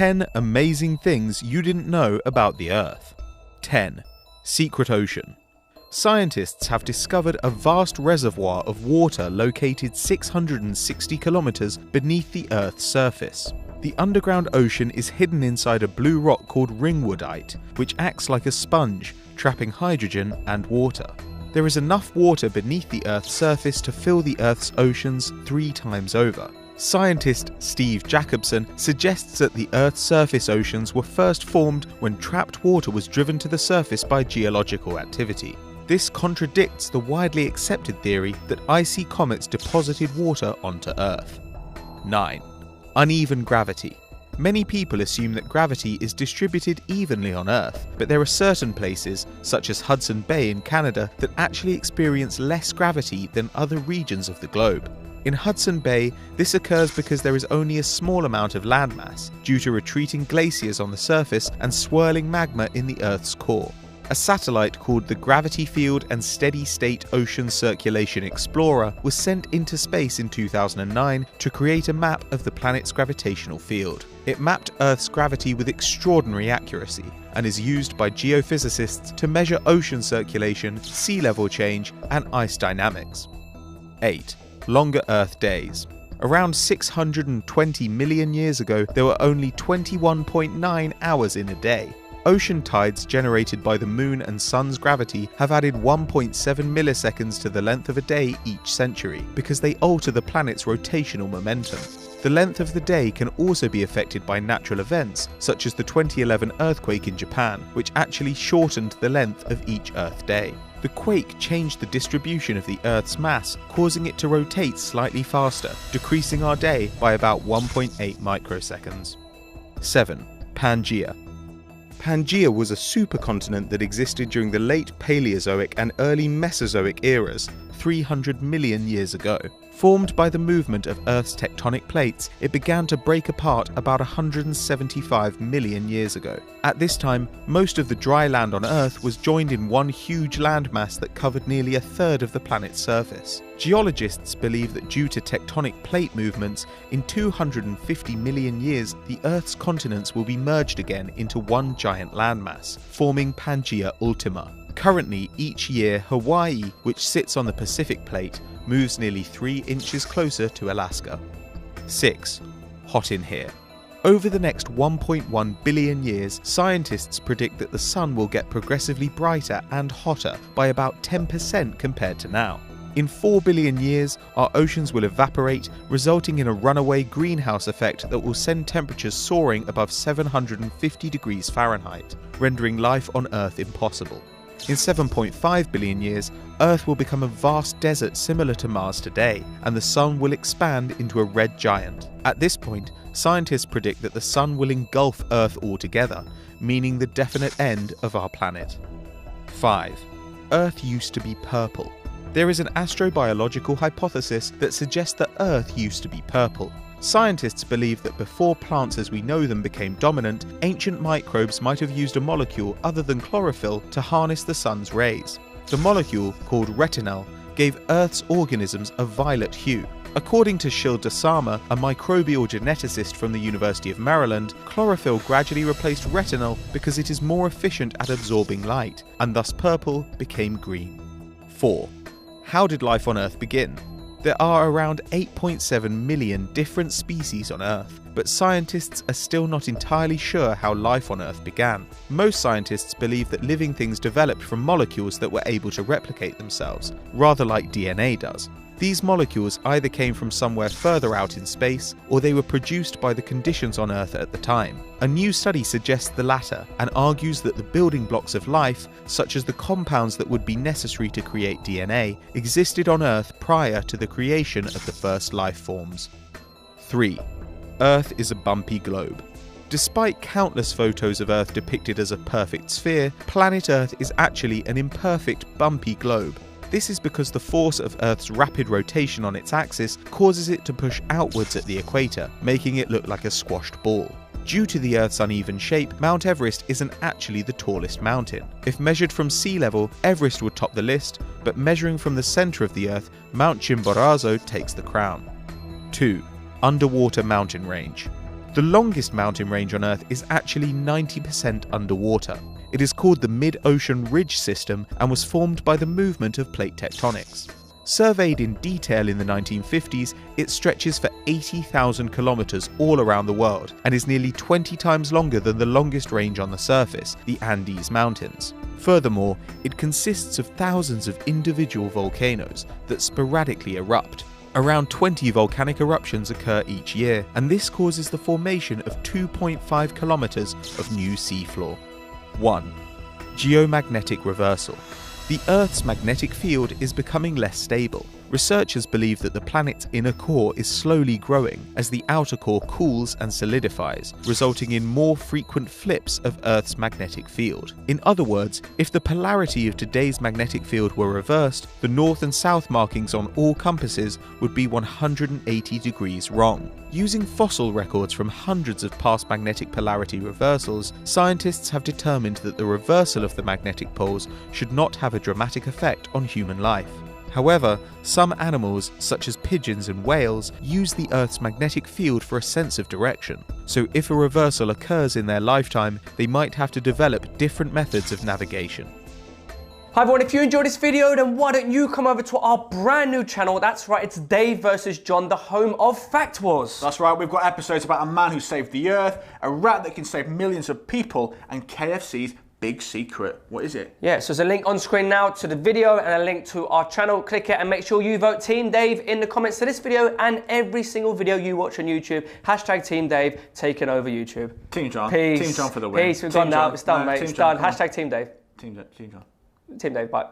10 amazing things you didn't know about the Earth. 10. Secret Ocean. Scientists have discovered a vast reservoir of water located 660 kilometers beneath the Earth's surface. The underground ocean is hidden inside a blue rock called ringwoodite, which acts like a sponge, trapping hydrogen and water. There is enough water beneath the Earth's surface to fill the Earth's oceans 3 times over. Scientist Steve Jacobson suggests that the Earth's surface oceans were first formed when trapped water was driven to the surface by geological activity. This contradicts the widely accepted theory that icy comets deposited water onto Earth. 9. Uneven gravity. Many people assume that gravity is distributed evenly on Earth, but there are certain places, such as Hudson Bay in Canada, that actually experience less gravity than other regions of the globe. In Hudson Bay, this occurs because there is only a small amount of landmass, due to retreating glaciers on the surface and swirling magma in the Earth's core. A satellite called the Gravity Field and Steady State Ocean Circulation Explorer was sent into space in 2009 to create a map of the planet's gravitational field. It mapped Earth's gravity with extraordinary accuracy and is used by geophysicists to measure ocean circulation, sea level change, and ice dynamics. 8. Longer Earth days. Around 620 million years ago, there were only 21.9 hours in a day. Ocean tides generated by the Moon and Sun's gravity have added 1.7 milliseconds to the length of a day each century, because they alter the planet's rotational momentum. The length of the day can also be affected by natural events, such as the 2011 earthquake in Japan, which actually shortened the length of each Earth day. The quake changed the distribution of the Earth's mass, causing it to rotate slightly faster, decreasing our day by about 1.8 microseconds. 7. Pangaea. Pangaea was a supercontinent that existed during the late Paleozoic and early Mesozoic eras, 300 million years ago. Formed by the movement of Earth's tectonic plates, it began to break apart about 175 million years ago. At this time, most of the dry land on Earth was joined in one huge landmass that covered nearly a third of the planet's surface. Geologists believe that due to tectonic plate movements, in 250 million years, the Earth's continents will be merged again into one giant landmass, forming Pangaea Ultima. Currently, each year, Hawaii, which sits on the Pacific plate, moves nearly 3 inches closer to Alaska. 6. Hot in here. Over the next 1.1 billion years, scientists predict that the sun will get progressively brighter and hotter by about 10% compared to now. In 4 billion years, our oceans will evaporate, resulting in a runaway greenhouse effect that will send temperatures soaring above 750 degrees Fahrenheit, rendering life on Earth impossible. In 7.5 billion years, Earth will become a vast desert similar to Mars today, and the Sun will expand into a red giant. At this point, scientists predict that the Sun will engulf Earth altogether, meaning the definite end of our planet. 5. Earth used to be purple. There is an astrobiological hypothesis that suggests that Earth used to be purple. Scientists believe that before plants as we know them became dominant, ancient microbes might have used a molecule other than chlorophyll to harness the sun's rays. The molecule, called retinal, gave Earth's organisms a violet hue. According to Shil Dasama, a microbial geneticist from the University of Maryland, chlorophyll gradually replaced retinal because it is more efficient at absorbing light, and thus purple became green. 4. How did life on Earth begin? There are around 8.7 million different species on Earth, but scientists are still not entirely sure how life on Earth began. Most scientists believe that living things developed from molecules that were able to replicate themselves, rather like DNA does. These molecules either came from somewhere further out in space, or they were produced by the conditions on Earth at the time. A new study suggests the latter, and argues that the building blocks of life, such as the compounds that would be necessary to create DNA, existed on Earth prior to the creation of the first life forms. 3. Earth is a bumpy globe. Despite countless photos of Earth depicted as a perfect sphere, planet Earth is actually an imperfect, bumpy globe. This is because the force of Earth's rapid rotation on its axis causes it to push outwards at the equator, making it look like a squashed ball. Due to the Earth's uneven shape, Mount Everest isn't actually the tallest mountain. If measured from sea level, Everest would top the list, but measuring from the centre of the Earth, Mount Chimborazo takes the crown. 2. Underwater mountain range. The longest mountain range on Earth is actually 90% underwater. It is called the Mid-Ocean Ridge System and was formed by the movement of plate tectonics. Surveyed in detail in the 1950s, it stretches for 80,000 kilometers all around the world and is nearly 20 times longer than the longest range on the surface, the Andes Mountains. Furthermore, it consists of thousands of individual volcanoes that sporadically erupt. Around 20 volcanic eruptions occur each year, and this causes the formation of 2.5 kilometers of new seafloor. 1. Geomagnetic reversal. The Earth's magnetic field is becoming less stable. Researchers believe that the planet's inner core is slowly growing as the outer core cools and solidifies, resulting in more frequent flips of Earth's magnetic field. In other words, if the polarity of today's magnetic field were reversed, the north and south markings on all compasses would be 180 degrees wrong. Using fossil records from hundreds of past magnetic polarity reversals, scientists have determined that the reversal of the magnetic poles should not have a dramatic effect on human life. However, some animals, such as pigeons and whales, use the Earth's magnetic field for a sense of direction. So if a reversal occurs in their lifetime, they might have to develop different methods of navigation. Hi everyone, if you enjoyed this video, then why don't you come over to our brand new channel. That's right, it's Dave versus John, the home of Fact Wars. That's right, we've got episodes about a man who saved the Earth, a rat that can save millions of people, and KFC's big secret. What is it? Yeah, so there's a link on screen now to the video and a link to our channel. Click it and make sure you vote Team Dave in the comments to this video and every single video you watch on YouTube. Hashtag Team Dave taking over YouTube. Team John. Peace. Team John for the win. Peace, we've gone now. It's done, mate. It's done. Hashtag Team Dave. Team John. Team Dave, bye.